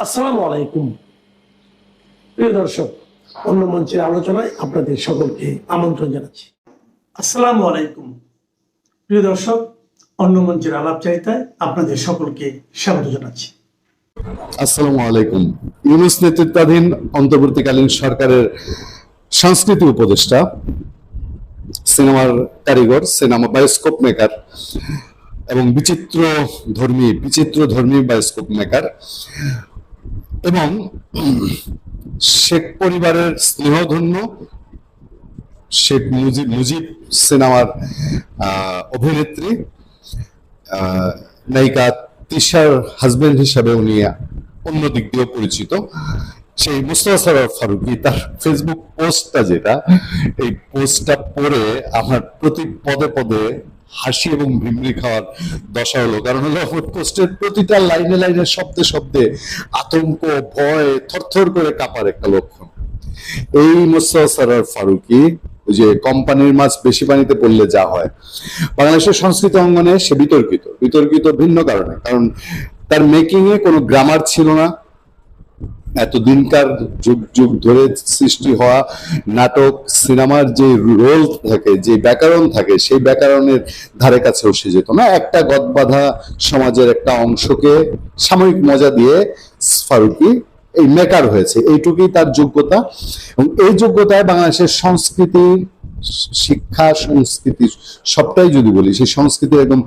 আসসালামু আলাইকুম প্রিয় দর্শক, অন্য মঞ্চের আলোচনায় আপনাদের সকলকে আমন্ত্রণ জানাচ্ছি। আসসালামু আলাইকুম প্রিয় দর্শক, অন্য মঞ্চের আলাপচারিতায় আপনাদের সকলকে স্বাগত জানাচ্ছি। আসসালামু আলাইকুম। ইউনূস নেতৃত্বাধীন অন্তর্বর্তীকালীন সরকারের সংস্কৃতি উপদেষ্টা, সিনেমার কারিগর, সিনেমা বায়োস্কোপ মেকার এবং বিচিত্র ধর্মী বায়োস্কোপ মেকার এবং শেখ পরিবারের স্নেহধন্য শেখ মুজিব সিনেমার অভিনেত্রী, নায়িকা তিশার হাজবেন্ড হিসাবে উনি অন্য দিক দিয়েও পরিচিত, সেই মুস্তাফা সরোয়ার ফারুকী তার ফেসবুক পোস্টটা, এই পোস্টটা পড়ে আমার প্রতি পদে পদে হাসি এবং ভিমরি খাওয়ার দশা হলো। কারণ হলো পোস্টের প্রতিটা লাইনে লাইনে শব্দে শব্দে আতঙ্ক, ভয়, থরথর করে কাঁপার একটা লক্ষণ। এই মুস্তাফা সরোয়ার ফারুকী, ওই যে কোম্পানির মাছ বেশি পানিতে পড়লে যা হয়, বাংলাদেশের সংস্কৃতি অঙ্গনে সে বিতর্কিত ভিন্ন কারণে। কারণ তার মেকিং এ কোনো গ্রামার ছিল না। এতদিনকার যুগ যুগ ধরে সৃষ্টি হওয়া নাটক, সিনেমার যে রোল থাকে, যে ব্যাকরণ থাকে, সেই ব্যাকরণের ধারে কাছেও সে যেত না। একটা গদবাঁধা সমাজের একটা অংশকে সাময়িক মজা দিয়ে ফারুকী এই মেকার হয়েছে, এইটুকুই তার যোগ্যতা। এবং এই যোগ্যতায় বাংলাদেশের সংস্কৃতি, শিক্ষা, সংস্কৃতি সবটাই যদি বলি, সেই সংস্কৃতি একদম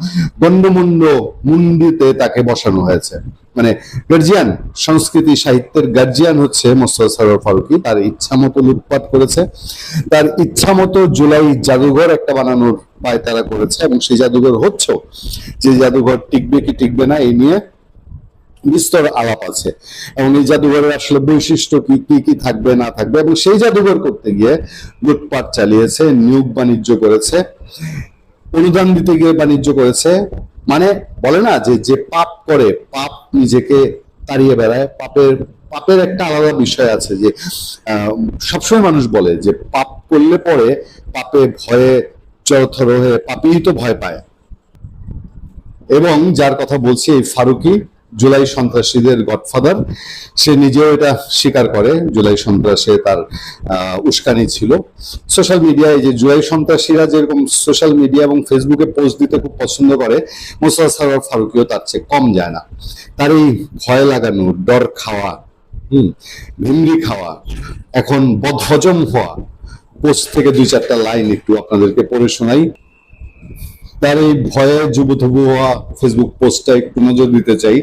মুন্ডিতে তাকে বসানো হয়েছে। মানে গার্জিয়ান, সংস্কৃতি সাহিত্যের গার্জিয়ান হচ্ছে মোস্তফা সরোয়ার ফারুকী। তার ইচ্ছা মতো লুটপাট করেছে, তার ইচ্ছা মতো জুলাই জাদুঘর একটা বানানোর পায়তারা করেছে, এবং সেই জাদুঘর হচ্ছেও। যে জাদুঘর টিকবে কি টিকবে না এই নিয়ে বিস্তর আলাপ আছে, এবং এই জাদুঘরের আসলে বৈশিষ্ট্য কি কি থাকবে না থাকবে। এবং সেই জাদুঘর করতে গিয়ে লুটপাট চালিয়েছে, নিয়োগ বাণিজ্য করেছে, অনুদান দিতে গিয়ে বাণিজ্য করেছে। মানে বলে না যে পাপ করে, পাপ নিজেকে তাড়িয়ে বেড়ায়। পাপের একটা আলাদা বিষয় আছে, যে সবসময় মানুষ বলে যে পাপ করলে পরে পাপে ভয়ে চরথর হয়ে পাপেই তো ভয় পায়। এবং যার কথা বলছি, এই ফারুকী জুলাই সন্ত্রাসীদের গডফাদার। সে নিজেও এটা স্বীকার করে, জুলাই সন্ত্রাসে তার উস্কানি ছিল। সোশ্যাল মিডিয়ায় যে জুলাই সন্ত্রাসীরা যেরকম সোশ্যাল মিডিয়া এবং ফেসবুকে পোস্ট দিতে খুব পছন্দ করে, মোস্তফা সরোয়ার ফারুকীও তার চেয়ে কম যায় না। তার এই ভয় লাগানো, ডর খাওয়া, ভিমরি খাওয়া, এখন বদহজম হওয়া পোস্ট থেকে 2-4টা লাইন একটু আপনাদেরকে পড়ে শোনাই। তার এই ভয়ে যুবতবু হওয়া ফেসবুক পোস্টটা একটু নজর দিতে চাই।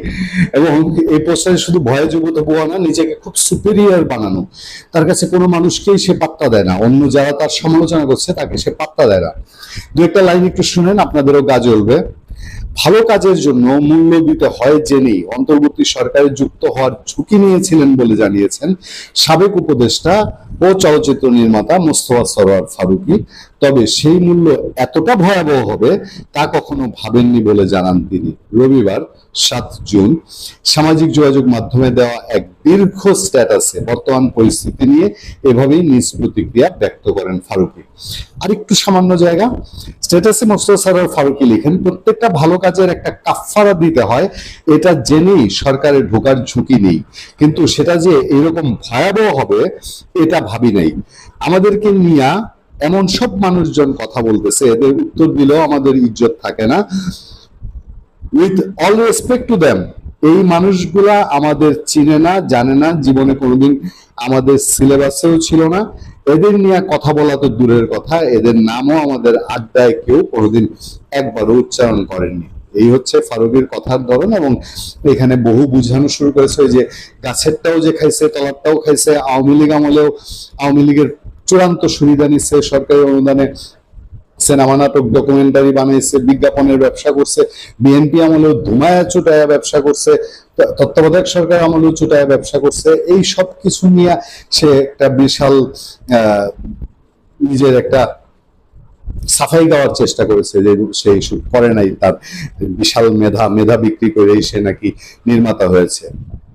এবং এই পোস্টে শুধু ভয়ে যুবতবু হওয়া না, নিজেকে খুব সুপিরিয়র বানানো। তার কাছে কোনো মানুষকেই সে পাত্তা দেয় না, অন্য যারা তার সমালোচনা করছে তাকে সে পাত্তা দেয় না। 2-একটা লাইন একটু শুনেন, আপনাদেরও গা জ্বলবে। ভালো কাজের জন্য মূল্য দিতে হয় জেনেই অন্তর্বর্তী সরকারে যুক্ত হওয়ার ঝুঁকি নিয়েছিলেন বলে জানিয়েছেন সাবেক উপদেষ্টা ও চলচ্চিত্র নির্মাতা মোস্তফা সরোয়ার ফারুকী। তবে সেই মূল্য এতটা ভয়াবহ হবে তা কখনো ভাবেননি বলে জানান তিনি। রবিবার 7 জুন সামাজিক যোগাযোগ মাধ্যমে দেওয়া এক দীর্ঘ স্ট্যাটাসে বর্তমান পরিস্থিতি নিয়ে এভাবেই নিজ প্রতিক্রিয়া ব্যক্ত করেন ফারুকী। আরেকটু সামান্য জায়গা, স্ট্যাটাসে মোস্তফা সরোয়ার ফারুকী লিখেন, প্রত্যেকটা ভালো কাজের একটা কাফফারা দিতে হয়, এটা জেনেই সরকারে ঢোকার ঝুঁকি নেই, কিন্তু সেটা যে এরকম ভয়াবহ হবে এটা ভাবি নাই। আমাদেরকে নিয়ে এমন সব মানুষজন কথা বলতেছে, এদের উত্তর দিলেও আমাদের ইজ্জত থাকে না। With all respect to them, এই মানুষগুলা আমাদের চিনে না, জানে না, জীবনে কোনোদিন আমাদের সিলেবাসেও ছিল না। এদের নিয়ে কথা বলা তো দূরের কথা, এদের নামও আমাদের আড্ডায় কেউ কোনোদিন একবারও উচ্চারণ করেননি। এই হচ্ছে ফারুকীর কথার ধরন। এবং এখানে বহু বুঝানো শুরু করেছে, ওই যে গাছেরটাও যে খাইছে তলারটাও খাইছে। আওয়ামী লীগ আমলেও আওয়ামী লীগের চূড়ান্ত সুবিধা নিচ্ছে, সরকারি অনুদানে সিনেমা নাটক ডকুমেন্টারি বানাইছে, বিজ্ঞাপনের ব্যবসা করছে। বিএনপি আমলেও ধুমায়া চুটায়া ব্যবসা করছে, তত্ত্বাবধায়ক সরকার আমলেও চুটায়া ব্যবসা করছে। এই সব কিছু নিয়ে সে একটা বিশাল নিজের একটা সাফাই গাওয়ার চেষ্টা করেছে, যে সে এইসব করে নাই, তার বিশাল মেধা বিক্রি করেই সে নাকি নির্মাতা হয়েছে।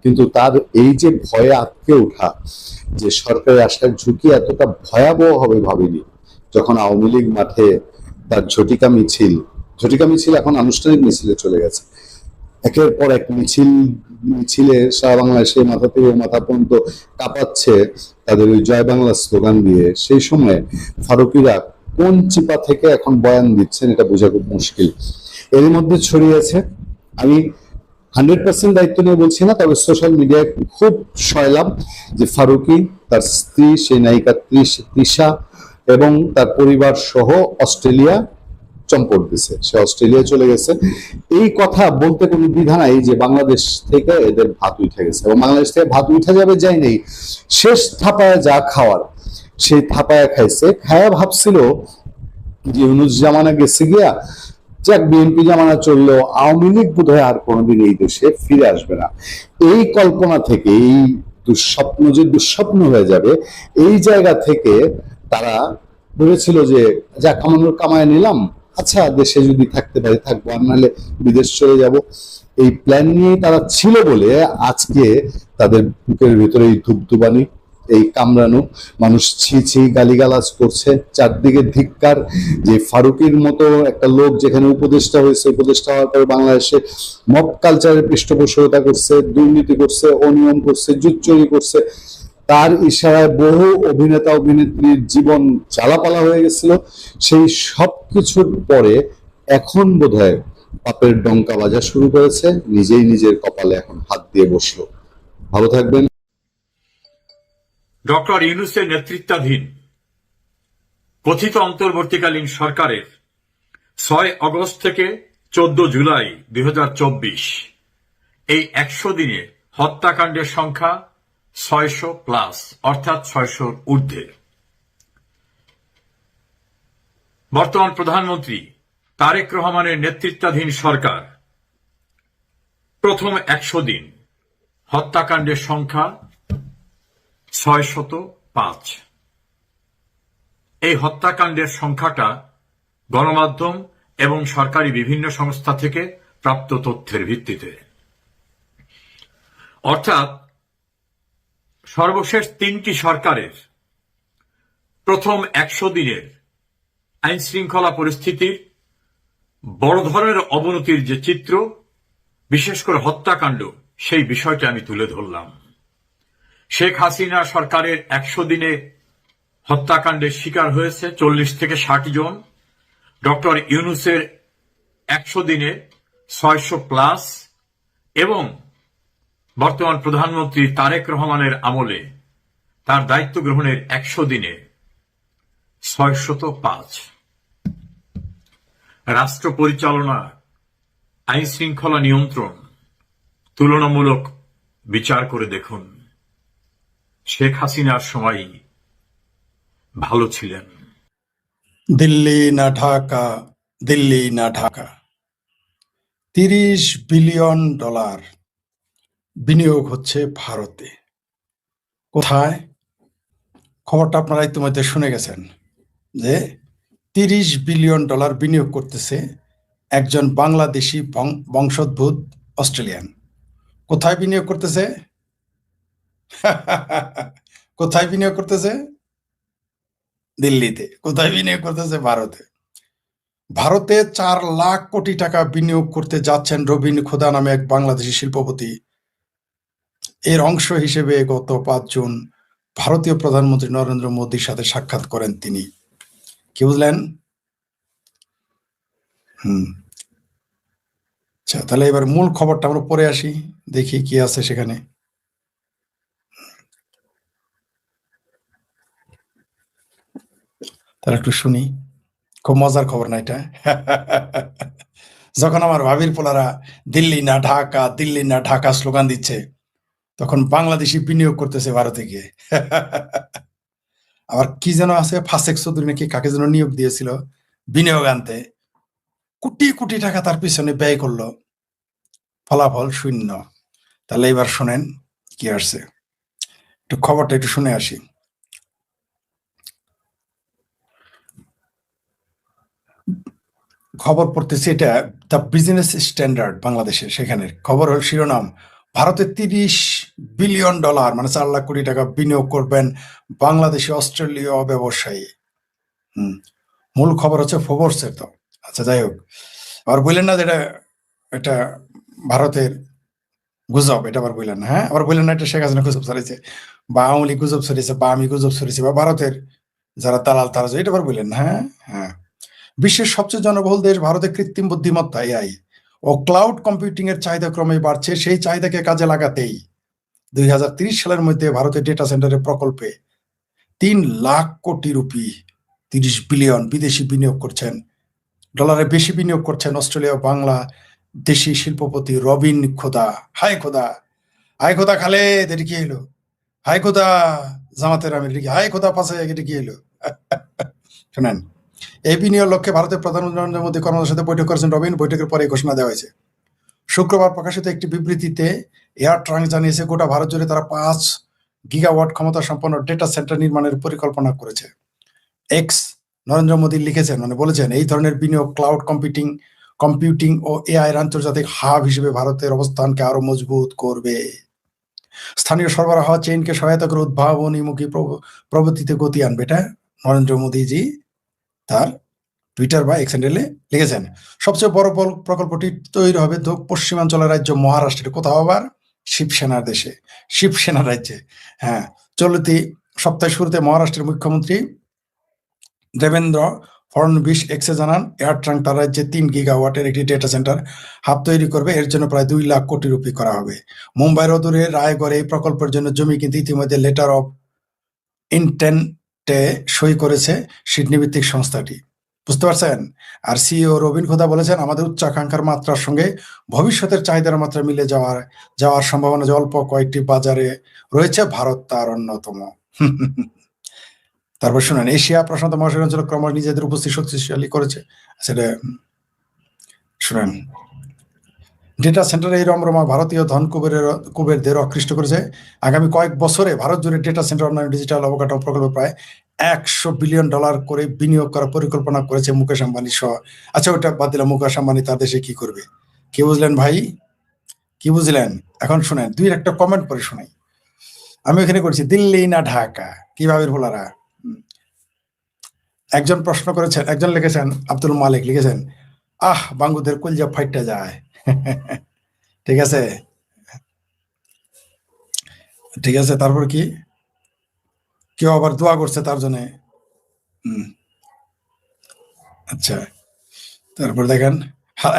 কিন্তু তার এই যে ভয়ে আটকে ওঠা, যে সরকারের আসার ঝুঁকি এতটা ভয়াবহ হবে ভাবিনি। যখন আওয়ামী লীগ মাঠে তার ঝটিকা মিছিল এখন আনুষ্ঠানিক মিছিলে চলে গেছে, একের পর এক মিছিলে সারা বাংলাদেশে মাথা থেকে মাথা পর্যন্ত কাঁপাচ্ছে তাদের ওই জয় বাংলা স্লোগান দিয়ে, সেই সময় ফারুকিরা কোন চিপা থেকে এখন বয়ান দিচ্ছেন এটা বোঝা খুব মুশকিল। এর মধ্যে ছড়িয়েছে, আমি 100% দায়িত্ব নিয়ে বলছি না, তবে সোশ্যাল মিডিয়ায় খুব শয়লাম যে ফারুকি, তার স্ত্রী সেই নায়িকা তৃষা এবং তার পরিবার সহ অস্ট্রেলিয়া চম্পট দিছে, সে অস্ট্রেলিয়া চলে গেছে। এই কথা বলতে কোনো দ্বিধা নাই যে বাংলাদেশ থেকে এদের ভাত উঠে গেছে, এবং বাংলাদেশ থেকে ভাত উঠে যাবে যাই নেই, শেষ থাপায় যা খাওয়ার সেই থাপায় খাইছে। খায়া ভাবছিল যে ইউনূস জামানা গেছে গিয়া, যাক বিএনপি জামানা চললো, আওয়ামী লীগ বোধহয় আর কোনোদিন এই দেশে ফিরে আসবে না। এই কল্পনা থেকে, এই দুঃস্বপ্ন যে দুঃস্বপ্ন হয়ে যাবে, এই জায়গা থেকে তারা ভেবেছিল যে যা কামায় নিলাম, আচ্ছা দেশে যদি থাকতে পারি থাকবো, আর নাহলে বিদেশ চলে যাব। এই প্ল্যান নিয়েই তারা ছিল বলে আজকে তাদের বুকের ভিতরে এই ধূপধুপানি, এই কামড়ানো, মানুষ ছি ছি গালিগালাজ করছে, চারদিকে ধিক্কার। যে ফারুকির মতো একটা লোক যেখানে উপদেষ্টা হয়েছে, উপদেষ্টা হওয়ার পরে বাংলাদেশে মব কালচারের পৃষ্ঠপোষকতা করছে, দুর্নীতি করছে, অনিয়ম করছে, জুচ্চুরি করছে, তার ইশারায় বহু অভিনেতা অভিনেত্রীর জীবন জ্বালাপালা হয়ে গেছিল। সেই সব কিছুর পরে এখন বোধহয় পাপের ডঙ্কা বাজা শুরু করেছে, নিজেই নিজের কপালে এখন হাত দিয়ে বসলো। ভালো থাকবেন। ডক্টর ইউনূসের নেতৃত্বাধীন কথিত অন্তর্বর্তীকালীন সরকারের 6 আগস্ট থেকে 14 জুলাই 2024 এই 100 দিনে হত্যাকাণ্ডের সংখ্যা 600+, অর্থাৎ 600-র ঊর্ধ্বে। বর্তমান প্রধানমন্ত্রী তারেক রহমানের নেতৃত্বাধীন সরকার প্রথম 100 দিন হত্যাকাণ্ডের সংখ্যা 605। এই হত্যাকাণ্ডের সংখ্যাটা গণমাধ্যম এবং সরকারি বিভিন্ন সংস্থা থেকে প্রাপ্ত তথ্যের ভিত্তিতে, অর্থাৎ সর্বশেষ 3টি সরকারের প্রথম 100 দিনের আইন শৃঙ্খলা পরিস্থিতির বড় ধরনের অবনতির যে চিত্র, বিশেষ করে হত্যাকাণ্ড, সেই বিষয়টা আমি তুলে ধরলাম। শেখ হাসিনা সরকারের 100 দিনে হত্যাকাণ্ডের শিকার হয়েছে 40 থেকে 60 জন। ডক্টর ইউনূসের 100 দিনে 600+, এবং বর্তমান প্রধানমন্ত্রী তারেক রহমানের আমলে তার দায়িত্ব গ্রহণের 100 দিনে 605। রাষ্ট্র পরিচালনা, আইন শৃঙ্খলা নিয়ন্ত্রণ তুলনামূলক বিচার করে দেখুন, শেখ হাসিনার সময়ই ভালো ছিলেন। দিল্লি না ঢাকা, দিল্লি না ঢাকা। $30 বিলিয়ন বিনিয়োগ হচ্ছে ভারতে। কোথায়? খবরটা আপনারা ইতিমধ্যে শুনে গেছেন যে $30 বিলিয়ন বিনিয়োগ করতেছে একজন বাংলাদেশি বংশোদ্ভূত অস্ট্রেলিয়ান। কোথায় বিনিয়োগ করতেছে? কোথায় বিনিয়োগ করতেছে? দিল্লিতে। কোথায় বিনিয়োগ করতেছে? ভারতে। ভারতে 4 লাখ কোটি টাকা বিনিয়োগ করতে যাচ্ছেন রবিন খোদা নামে এক বাংলাদেশি শিল্পপতি। এর অংশ হিসেবে গত 5 জুন ভারতীয় প্রধানমন্ত্রী নরেন্দ্র মোদীর সাথে সাক্ষাৎ করেন তিনি। কি বুঝলেন? আচ্ছা, তাহলে এবার মূল খবরটা আমরা পরে আসি, দেখি কি আছে সেখানে। তাহলে একটু শুনি, খুব মজার খবর না এটা? যখন আমার ভাবির পোলারা দিল্লি না ঢাকা, দিল্লি না ঢাকা স্লোগান দিচ্ছে, তখন বাংলাদেশি বিনিয়োগ করতেছে ভারতে গিয়ে। আবার কি যেন আছে, ফাসেক চৌধুরী নাকি কাকে যেন নিয়োগ দিয়েছিল বিনিয়োগ আনতে, কোটি কোটি টাকা তার পিছনে ব্যয় করলো, ফলাফল শূন্য। তাহলে এবার শোনেন কি আসছে, একটু খবরটা একটু শুনে আসি। খবর পড়তেছি, এটা দ্য বিজনেস স্ট্যান্ডার্ড বাংলাদেশের, সেখানের খবর হল শিরোনাম, ভারতে $30 বিলিয়ন মানে 4 লাখ কোটি টাকা বিনিয়োগ করবেন বাংলাদেশি অস্ট্রেলীয় ব্যবসায়ী। মূল খবর হচ্ছে ফোর্বসের। তো আচ্ছা, যাই হোক, আর বললেন না যে এটা ভারতের গুজব, এটা আবার বললেন না, হ্যাঁ আবার বললেন না এটা শেখ হাসিনা গুজব ছড়াইছে বা আওয়ামী লীগ গুজব ছড়িয়েছে বা আমি গুজব ছড়িয়েছি বা ভারতের যারা দালাল তারা, এটা আবার বললেন না, হ্যাঁ হ্যাঁ। বিশ্বের সবচেয়ে জনবহুল দেশ ভারতে কৃত্রিম বুদ্ধিমত্তা এআই ও ক্লাউড কম্পিউটিং এর চাহিদা ক্রমেই বাড়ছে। সেই চাহিদাকে কাজে লাগাতেই 2030 সালের মধ্যে ভারতের ডেটা সেন্টারের প্রকল্পে 3 লাখ কোটি রুপি, 30 বিলিয়ন বিদেশি বিনিয়োগ করছেন, ডলারের বেশি বিনিয়োগ করছেন অস্ট্রেলিয়া ও বাংলাদেশি শিল্পপতি রবিন খোদা। হায় খোদা, হায় খোদা খালেদ, এটা কি এলো? হায় খোদা জামাতের আমির, এটা কি? হায় খোদা পাশে, এটা কি এলো? শোনেন, এই বিনিয়োগ লক্ষ্যে ভারতের প্রধানমন্ত্রী নরেন্দ্র মোদী কর্মকর্তার সাথে বৈঠক করেছেন রবিন। বৈঠকের পরে ঘোষণা দেওয়া হয়েছে। শুক্রবার প্রকাশিত একটি বিবৃতিতে এয়ার ট্রাঙ্ক জানিয়েছে গোটা ভারত জুড়ে তারা 5 গিগাওয়াট ক্ষমতা সম্পন্ন ডেটা সেন্টার নির্মাণের পরিকল্পনা করেছে। এক্স নরেন্দ্র মোদী লিখেছেন, মানে বলেছেন, এই ধরনের বিনিয়োগ ক্লাউড কম্পিউটিং ও এআই এর আন্তর্জাতিক হাব হিসেবে ভারতের অবস্থানকে আরো মজবুত করবে, স্থানীয় সরবরাহ চেইনকে সহায়তা করে উদ্ভাবনীমুখী প্রবৃত্তিতে গতি আনবে। এটা নরেন্দ্র মোদীজি তার টুইটার বা এক্স হ্যান্ডেলে লিখেছেন। সবচেয়ে বড় প্রকল্পটি তৈরি হবে পশ্চিমাঞ্চলের রাজ্য মহারাষ্ট্রের, কোথাও আবার শিবসেনার দেশে, শিবসেনার রাজ্যে। হ্যাঁ, চলতি সপ্তাহের শুরুতে মহারাষ্ট্রের মুখ্যমন্ত্রী দেবেন্দ্র ফডনবিস এক্সে জানান এয়ার ট্রাঙ্ক তার রাজ্যে 3 গিগাওয়াটের একটি ডেটা সেন্টার হাব তৈরি করবে। এর জন্য প্রায় 2 লাখ কোটি রুপি করা হবে। মুম্বাইয়ের অদূরে রায়গড়ে এই প্রকল্পের জন্য জমি কিনতে ইতিমধ্যে লেটার অফ ইন্টেন্টে সই করেছে সিডনি ভিত্তিক সংস্থাটি। বুঝতে পারছেন? আর সিইও রবিন খোদা বলেছেন, আমাদের উচ্চাকাঙ্ক্ষার মাত্রার সঙ্গে ভবিষ্যতের চাহিদার মাত্রা মিলে যাওয়ার সম্ভাবনা যে অল্প কয়েকটি বাজারে রয়েছে, ভারত তার অন্যতম। তারপর শুনেন, এশিয়া প্রশান্ত মহাসাগর অঞ্চলে ক্রমশ নিজেদের উপস্থিতি শক্তিশালী করেছে। সেটা শুনেন, ডেটা সেন্টারে এই রমরমা ভারতীয় ধন কুবেরদের আকৃষ্ট করেছে। আগামী কয়েক বছরে ভারত জুড়ে ডেটা সেন্টার অন্যান্য ডিজিটাল অবকাঠামো প্রকল্পে প্রায় $100 বিলিয়ন করে বিনিয়োগ করার পরিকল্পনা করেছে মুকেশ আম্বানি সহ। আচ্ছা, ওটা বাদ দিলাম, মুকেশ আম্বানি তার দেশে কি করবে, কি বুঝলেন ভাই, কি বুঝলেন? এখন শুনেন, দুই একটা কমেন্ট পরে শোনাই। আমি এখানে করছি দিল্লি না ঢাকা, কিভাবে ভোলারা। একজন প্রশ্ন করেছেন, একজন লিখেছেন, আব্দুল মালিক লিখেছেন, বাঙ্গুদের কলজা ফাইটটা যায়। ঠিক আছে, ঠিক আছে। তারপর কি, কেউ আবার দোয়া করছে তার জন্য। আচ্ছা, তারপর দেখেন,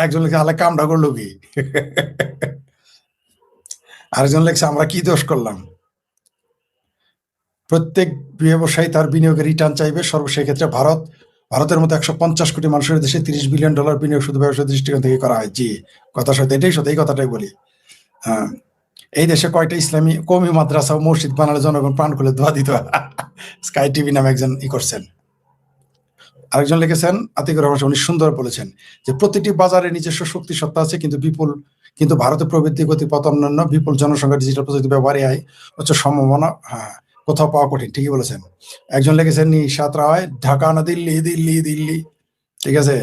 একজন লিখে হালে কামটা করলো কি, আরেকজন লিখছে আমরা কি দোষ করলাম। প্রত্যেক ব্যবসায়ী তার বিনিয়োগের রিটার্ন চাইবে। সেক্ষেত্রে ভারতের মতো 150 কোটি মানুষের দেশে $30 বিলিয়ন বিনিয়োগ শুধু ব্যবসায়ী দৃষ্টিকোণ থেকে করা হয়। জি, কথা সত্য, এটাই সত্য, এই কথাটাই বলি। হ্যাঁ, এই দেশে কয়টা ইসলামী কওমি মাদ্রাসা ও মসজিদ বানালে জনগণ প্রাণ খুলে দোয়া দিত। স্কাই টিভি নামে একজন করছেন। আরেকজন লিখেছেন, আতিকুর রহমান, উনি সুন্দর বলেছেন যে প্রতিটি বাজারে নিজস্ব শক্তি সত্তা আছে, কিন্তু ভারতে প্রবৃদ্ধি গতিপথ অন্যান্য, বিপুল জনসংখ্যা, ডিজিটাল প্রযুক্তি ব্যবহারে হচ্ছে সম্ভাবনা কোথাও পাওয়া কঠিন। ঠিকই বলেছেন। একজন লিখেছেন, নিশাত রায়, ঢাকা না দিল্লি, দিল্লি দিল্লি। ঠিক আছে,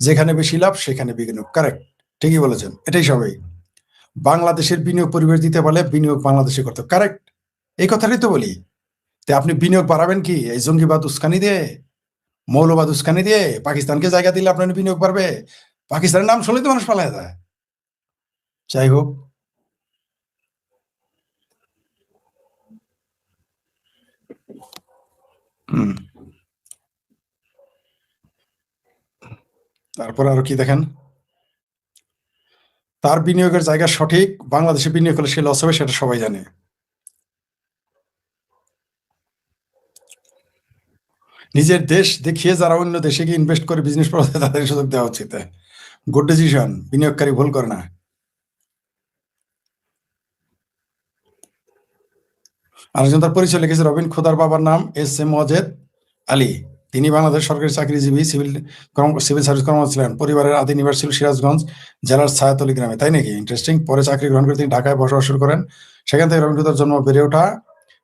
যেখানে বেশি লাভ সেখানে বিনিয়োগ। কারেক্ট, ঠিকই বলেছেন, এটাই সবাই। বাংলাদেশের বিনিয়োগ পরিবেশ দিতে পারলে বিনিয়োগ বাংলাদেশে করতে। কারেক্ট, এই কথাটাই তো বলি। আপনি বিনিয়োগ বাড়াবেন কি এই জঙ্গিবাদ উস্কানি দিয়ে, মৌলবাদ উস্কানি দিয়ে? পাকিস্তানকে জায়গা দিলে আপনার বিনিয়োগ বাড়বে? পাকিস্তানের নাম শুনলেই তো মানুষ পালায় যায়। যাই হোক, তারপর আরো কি দেখেন, তার বিনিয়োগের জায়গা সঠিক। বাংলাদেশে বিনিয়োগ করলে সে লস হবে, সেটা সবাই জানে। নিজের দেশ দেখিয়ে যারা অন্য দেশে গিয়ে ইনভেস্ট করে বিজনেস করতে, তাদের সুযোগ দেওয়া উচিত। গুড ডিসিশন, বিনিয়োগকারী ভুল করে না। আরেকজন তার পরিচয় লিখেছে, রবিন খোদার বাবার নাম এস.এম. ওয়াজেদ আলী। তিনি বাংলাদেশ সরকারি চাকরিজীবী, সিভিল সার্ভিস কর্মচারী ছিলেন। পরিবারের আদি নিবাস ছিল সিরাজগঞ্জ জেলার ছায়াতলী গ্রামে। তাই নাকি? ইন্টারেস্টিং। পরে চাকরি গ্রহণ করে তিনি ঢাকায় বসবাস শুরু করেন। সেখান থেকে রবিন খোদার জন্ম, বেড়ে ওঠা।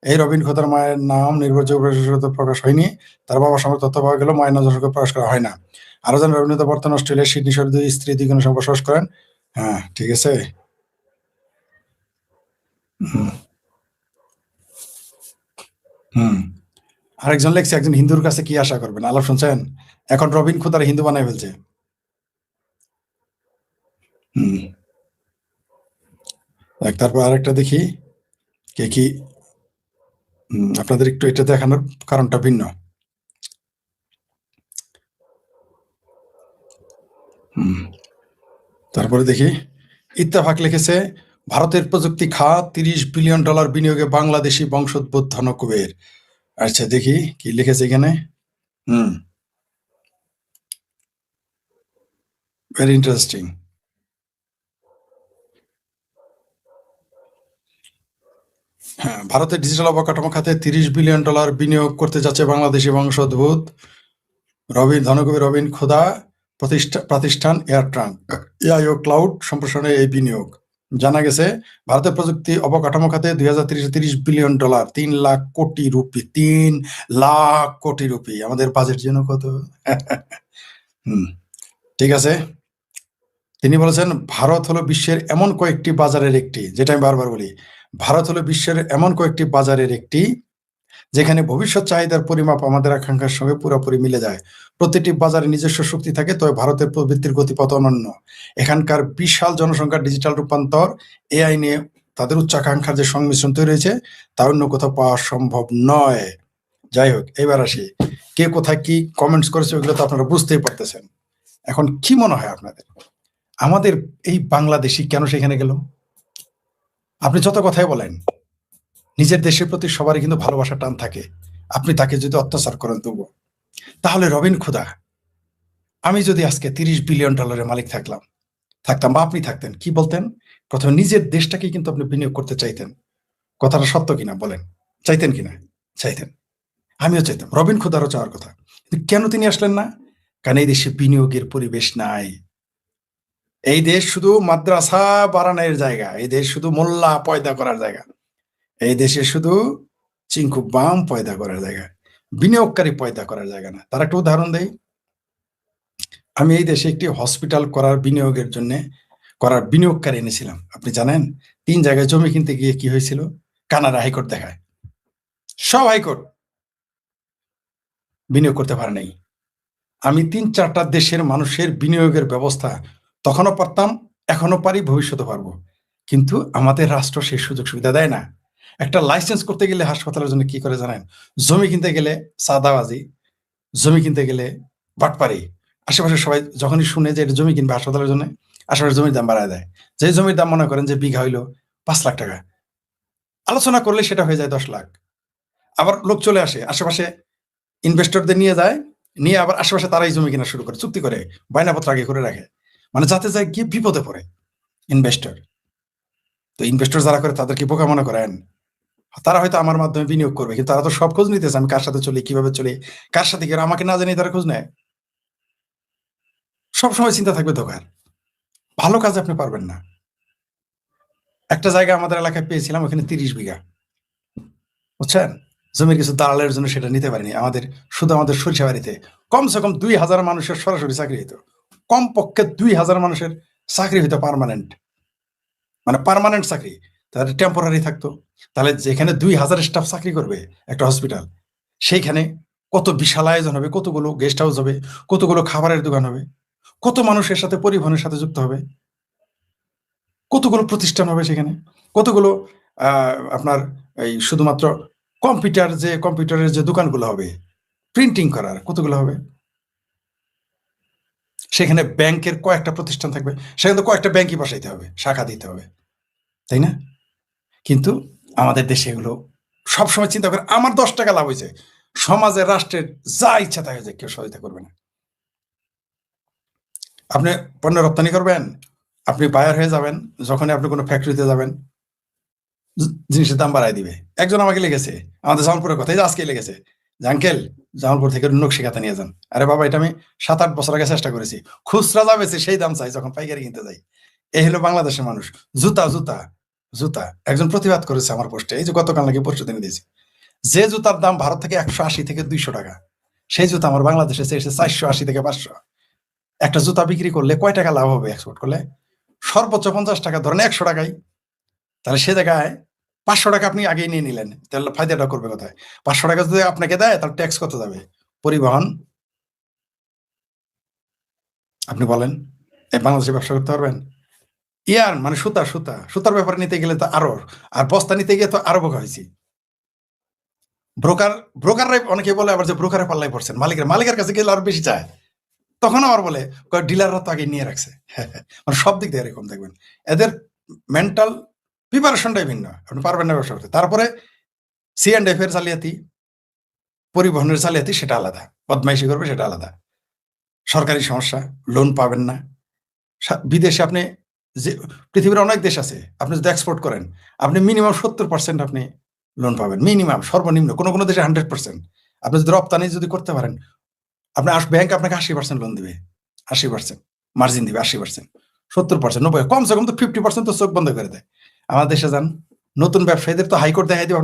এই রবিন খোদার মায়ের নাম নির্ভরযোগ্য প্রকাশ হয়নি। তার বাবার সঙ্গে তথ্য পাওয়া গেল, মায়ের নাম প্রকাশ করা হয় না। আরো জানেন, রবিন খোদা বর্তমানে অস্ট্রেলিয়ার সিডনি শহরে 2 স্ত্রী 2 কন্যার সঙ্গে বসবাস করেন। হ্যাঁ, ঠিক আছে। আরেকজন লেখছে, একজন হিন্দুর কাছে কি আশা করবেন? আলাপ শুনছেন? এখন রবিন খোদার হিন্দু বানায় ফেলছে। তারপর আরেকটা দেখি কে কি। আপনাদের একটু এটা দেখানোর কারণটা ভিন্ন। তারপরে দেখি ইত্তেফাক লিখেছে ভারতের প্রযুক্তি খাত $30 বিলিয়ন বিনিয়োগে বাংলাদেশি বংশোদ্ভূত ধনকুবের। আচ্ছা দেখি কি লিখেছে এখানে। Very interesting. হ্যাঁ, ভারতের ডিজিটাল অবকাঠামো খাতে $30 বিলিয়ন বিনিয়োগ করতে যাচ্ছে বাংলাদেশি বংশোদ্ভূত ধনকুবের রবিন খোদা প্রতিষ্ঠান এআইও ক্লাউড সম্প্রসারণে এই বিনিয়োগ। জানা গেছে ভারতের প্রযুক্তি অবকাঠামো খাতে 2030 $30 বিলিয়ন, 3 লাখ কোটি রুপি, 3 লাখ কোটি রুপি। আমাদের বাজেট যেন কত। ঠিক আছে। তিনি বলেছেন ভারত হলো বিশ্বের এমন কয়েকটি বাজারের একটি, যেটা আমি বারবার বলি, ভারত হলো বিশ্বের এমন কয়েকটি বাজারের একটি যেখানে ভবিষ্যৎ চাহিদার পরিমাপ আমাদের আকাঙ্ক্ষার সঙ্গে পুরোপুরি মিলে যায়। প্রতিটি বাজারে নিজস্ব শক্তি থাকে, তবে ভারতের প্রবৃত্তির গতিপথ অনন্য। এখানকার বিশাল জনসংখ্যার ডিজিটাল রূপান্তর, এআই নিয়ে তাদের উচ্চাকাঙ্ক্ষার যে সংমিশ্রণ তৈরি হয়েছে তা অন্য কোথাও পাওয়া সম্ভব নয়। যাই হোক, এবার আসি কে কোথায় কি কমেন্টস করেছে ওগুলো তো আপনারা বুঝতেই পারতেছেন। এখন কি মনে হয় আপনাদের, আমাদের এই বাংলাদেশি কেন সেখানে গেল? আপনি যত কথাই বলেন, নিজের দেশের প্রতি সবারই কিন্তু ভালোবাসা টান থাকে। আপনি তাকে যদি অত্যাচার করেন তবু, তাহলে রবিন খুদা, আমি যদি আজকে $30 বিলিয়ন মালিক থাকতাম বা আপনি থাকতেন, কি বলতেন? প্রথমে নিজের দেশটাকে কিন্তু আপনি বিনিয়োগ করতে চাইতেন। কথাটা সত্য কিনা বলেন, চাইতেন কিনা? চাইতেন। আমিও চাইতাম, রবিন খুদারও চাওয়ার কথা। কিন্তু কেন তিনি আসলেন না? কারণ এই দেশে বিনিয়োগের পরিবেশ নাই। এই দেশ শুধু মাদ্রাসা বানানোর জায়গা, এই দেশ শুধু মোল্লা পয়দা করার জায়গা, এই দেশে শুধু চিঙ্কু বাম পয়দা করার জায়গা, বিনিয়োগকারী পয়দা করার জায়গা না। তার একটা উদাহরণ দেই, আমি এই দেশে একটি হসপিটাল করার বিনিয়োগকারী এনেছিলাম। আপনি জানেন 3 জায়গায় জমি কিনতে গিয়ে কি হয়েছিল? কানাডা হাইকোর্ট দেখায়, সব হাইকোর্ট বিনিয়োগ করতে পারে নাই। আমি 3-4টা দেশের মানুষের বিনিয়োগের ব্যবস্থা তখনও পারতাম, এখনো পারি, ভবিষ্যতে পারবো, কিন্তু আমাদের রাষ্ট্র সেই সুযোগ সুবিধা দেয় না। একটা লাইসেন্স করতে গেলে হাসপাতালের জন্য কি করে জানেন? জমি কিনতে গেলে সাদাবাজি, জমি কিনতে গেলে বাটপারি। আশেপাশে সবাই যখনই শুনে যে এটা জমি কিনবে হাসপাতালের জন্য, আশেপাশে জমির দাম বাড়ায় দেয়। যে জমির দাম মনে করেন যে বিঘা হইলো 5 লাখ টাকা, আলোচনা করলে সেটা হয়ে যায় 10 লাখ। আবার লোক চলে আসে, আশেপাশে ইনভেস্টরদের নিয়ে যায়, নিয়ে আবার আশেপাশে তারাই জমি কেনা শুরু করে, চুক্তি করে, বায়নাপত্র আগে করে রাখে, মানে যাতে যায় গিয়ে বিপদে পড়ে ইনভেস্টর। তো ইনভেস্টর যারা করে তাদেরকে বোকা মনে করেন? তারা হয়তো আমার মাধ্যমে বিনিয়োগ করবে, কিন্তু তারা তো সব খোঁজ নিতেছে, আমি কার সাথে চলি, কিভাবে চলি, কার সাথে কি, আমাকে না জানি তারা খোঁজ নেয়। সবসময় চিন্তা থাকবে ধোকার। ভালো কাজ আপনি পারবেন না। একটা জায়গা আমাদের এলাকায় পেয়েছিলাম, ওখানে 30 বিঘা, বুঝছেন? জমির কিছু দালালের জন্য সেটা নিতে পারিনি। শুধু আমাদের সরিষাবাড়িতে কমসে কম 2000 মানুষের সরাসরি চাকরি হইতো, কমপক্ষে 2000 মানুষের চাকরি হইতো পার্মানেন্ট, মানে পার্মানেন্ট চাকরি। তাহলে টেম্পোরারি থাকতো। তাহলে যেখানে 2000 স্টাফ চাকরি করবে একটা হসপিটাল, সেইখানে কত বিশাল আয়োজন হবে, কতগুলো গেস্ট হাউস হবে, কতগুলো খাবারের দোকান হবে, কত মানুষের সাথে পরিবহনের সাথে যুক্ত হবে, কতগুলো প্রতিষ্ঠান হবে সেখানে, কতগুলো আপনার এই শুধুমাত্র কম্পিউটারের যে দোকানগুলো হবে, প্রিন্টিং করার কতগুলো হবে, সেখানে ব্যাংকের কয়েকটা প্রতিষ্ঠান থাকবে, সেখানে তো কয়েকটা ব্যাংকই বসাইতে হবে, শাখা দিতে হবে, তাই না? কিন্তু আমাদের দেশে এগুলো সবসময় চিন্তা করে আমার 10 টাকা লাভ হয়েছে, সমাজের, রাষ্ট্রের যা ইচ্ছা তাই হয়েছে, কেউ সহায়তা করবে না। আপনি পণ্য রপ্তানি করবেন, আপনি বায়ার হয়ে যাবেন, যখনই আপনি কোনো ফ্যাক্টরিতে যাবেন জিনিসের দাম বাড়াই দিবে। একজন আমাকে লেগেছে, আমাদের জামালপুরের কথা, এই যে আজকে লেগেছে যে আঙ্কেল জামালপুর থেকে নকশি খাতা নিয়ে যান। আরে বাবা, এটা আমি 7-8 বছর আগে চেষ্টা করেছি, খুচরা যা বেছে সেই দাম চাই যখন পাইকারি কিনতে যাই। এই হলো বাংলাদেশের মানুষ। জুতা জুতা জুতা একজন প্রতিবাদ করেছে আমার পোস্টে, এই যে গতকাল নাকি পরশু দিনে দিয়েছি, যে জুতার দাম ভারত থেকে 180 থেকে 200 টাকা, সেই জুতা আমার বাংলাদেশে এসে 480 থেকে 500। একটা জুতা বিক্রি করলে কয় টাকা লাভ হবে? এক্সপোর্ট করলে সর্বোচ্চ 50 টাকা, ধরেন 100 টাকায়। তাহলে সে জায়গায় 500 টাকা আপনি আগেই নিয়ে নিলেন, তাহলে ফায়দাটা করবে কোথায়? 500 টাকা যদি আপনাকে দেয় তাহলে ট্যাক্স কত যাবে? পরিবহন, আপনি বলেন, এই বাংলাদেশে ব্যবসা করতে পারবেন? ইয়ার মানে সুতার ব্যাপারে নিতে গেলে তো আরো, আর বস্তা নিতে গিয়ে তো আরো বোকা হয়েছি। ব্রোকাররাই অনেকে বলে আবার যে ব্রোকারে পাল্লাই পড়ছেন, মালিকের কাছে গেলে আরো বেশি চায়। তখন আবার বলে ডিলাররা তো আগে নিয়ে রাখছে। মানে সব দিক দিয়ে এরকম দেখবেন, এদের মেন্টাল প্রিপারেশনটাই ভিন্ন, আপনি পারবেন না ব্যবসা করতে। তারপরে C&F এর জালিয়াতি, পরিবহনের জালিয়াতি, সেটা আলাদা, বদমাইশি করবে সেটা আলাদা। সরকারি সমস্যা, লোন পাবেন না। বিদেশে আপনি যে পৃথিবীর অনেক দেশ আছে, আপনি যদি এক্সপোর্ট করেন আপনি মিনিমাম 70% আপনি লোন পাবেন, মিনিমাম, সর্বনিম্ন। কোনো দেশে 100%। আপনি যদি রপ্তানি যদি করতে পারেন, আপনি ব্যাংক আপনাকে 80% লোন দিবে, 80% মার্জিন দিবে, 80%, 70%, 90, কমসে কম তো 50% তো চোখ বন্ধ করে দেয়। আমার দেশে যান, নতুন ব্যবসায়ীদের তো হাইকোর্ট দেখাই দিবে,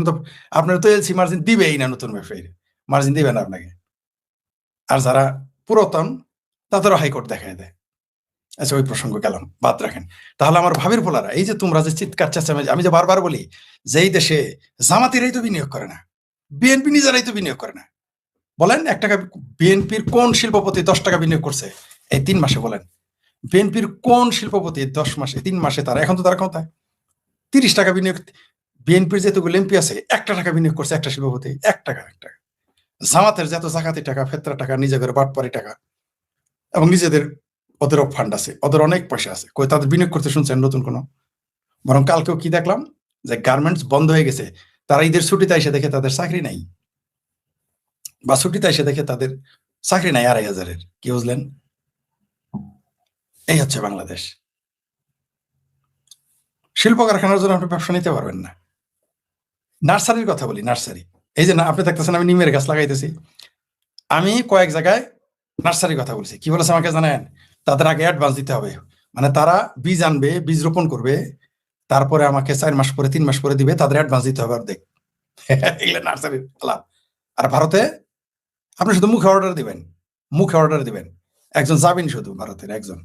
আপনার তো এলসি মার্জিন দিবেই না, নতুন ব্যবসায়ীরা মার্জিন দিবে না আপনাকে। আর যারা পুরাতন তাদেরও হাইকোর্ট দেখায় দেয়। আচ্ছা, ওই প্রসঙ্গ গেলাম, বাদ রাখেন। তাহলে আমার ভাবির পোলারা, এই যে তোমরা যে চিৎকার চেঁচামেচি, আমি যে বারবার বলি যে এই দেশে জামাতিরাই তো বিনিয়োগ করে না, বিএনপি নিজেরাই তো বিনিয়োগ করে না। বলেন 1 টাকা বিএনপির কোন শিল্পপতি 10 টাকা বিনিয়োগ করছে এই 3 মাসে? বলেন বিএনপির কোন শিল্পপতি 10 মাসে, 3 মাসে, তারা এখন তো তারা ক্ষমতায়, 30 টাকা বিনিয়োগ। বিএনপির যেতগুলো এমপি আছে 1 টাকা বিনিয়োগ করছে একটা শিল্পপতি, 1 টাকা। জামাতের যত জাকাতি টাকা, ফেতরা টাকা, নিজেদের বাটপারি টাকা, এবং নিজেদের ওদেরও ফান্ড আছে, ওদের অনেক পয়সা আছে, কই তাদের বিনিয়োগ করতে শুনছেন নতুন কোনো? বরং কালকেও কি দেখলাম যে গার্মেন্টস বন্ধ হয়ে গেছে, তারা ঈদের ছুটিতে এসে দেখে তাদের চাকরি নাই, বা ছুটিতে এসে দেখে তাদের চাকরি নাই 2,500-এর। কি বুঝলেন? এই হচ্ছে বাংলাদেশ। শিল্প কারখানার জন্য আপনি ব্যবসা নিতে পারবেন না। নার্সারির কথা বলি, নার্সারি, এই যে না আপনি দেখতেছেন আমি নিমের গাছ লাগাইতেছি, আমি কয়েক জায়গায় নার্সারির কথা বলছি। কি বলেছে আমাকে জানেন? তাদের আগে অ্যাডভান্স দিতে হবে, মানে তারা বীজ আনবে, বীজ রোপণ করবে, তারপরে আমাকে 4 মাস পরে, 3 মাস পরে দিবে, তাদের অ্যাডভান্স দিতে হবে। আর দেখ, এগুলো নার্সারির লাভ। আর ভারতে আপনি শুধু মুখে অর্ডার দিবেন, একজন যাবেন, শুধু ভারতের একজন,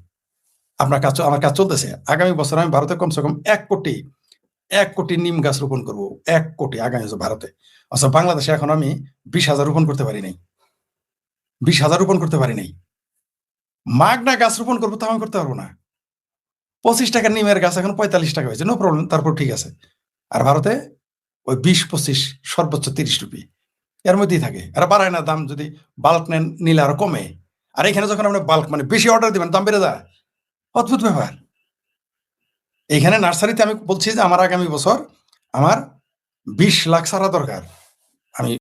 আপনার কাজ, আমার কাজ চলতেছে, আগামী বছর আমি ভারতে কমসে কম 1 কোটি নিম গাছ রোপণ করবো, 1 কোটি আগামী বছর ভারতে। আচ্ছা, বাংলাদেশে এখন আমি 20,000 রোপণ করতে পারি নাই, 20,000 রোপণ করতে পারি নাই। মাগনা গাছ রোপণ করবো তো আমি করতে পারবো না। 25 টাকার নিমের গাছ এখন 45 টাকা হয়েছে, নো প্রবলেম, তারপর ঠিক আছে। আর ভারতে ওই 20-25, সর্বোচ্চ 30 রুপি, এর মধ্যেই থাকে। আর বাড়ায় না দাম, যদি বাল্ক নেন নিলে আরো কমে। আর এখানে যখন আপনি বাল্ক মানে বেশি অর্ডার দিবেন, দাম বেড়ে যায়। অদ্ভুত ব্যাপার। এখানে নার্সারিতে আমি বলছি যে আমার আগামী বছর আমার 20 লাখ চারা দরকার। আমি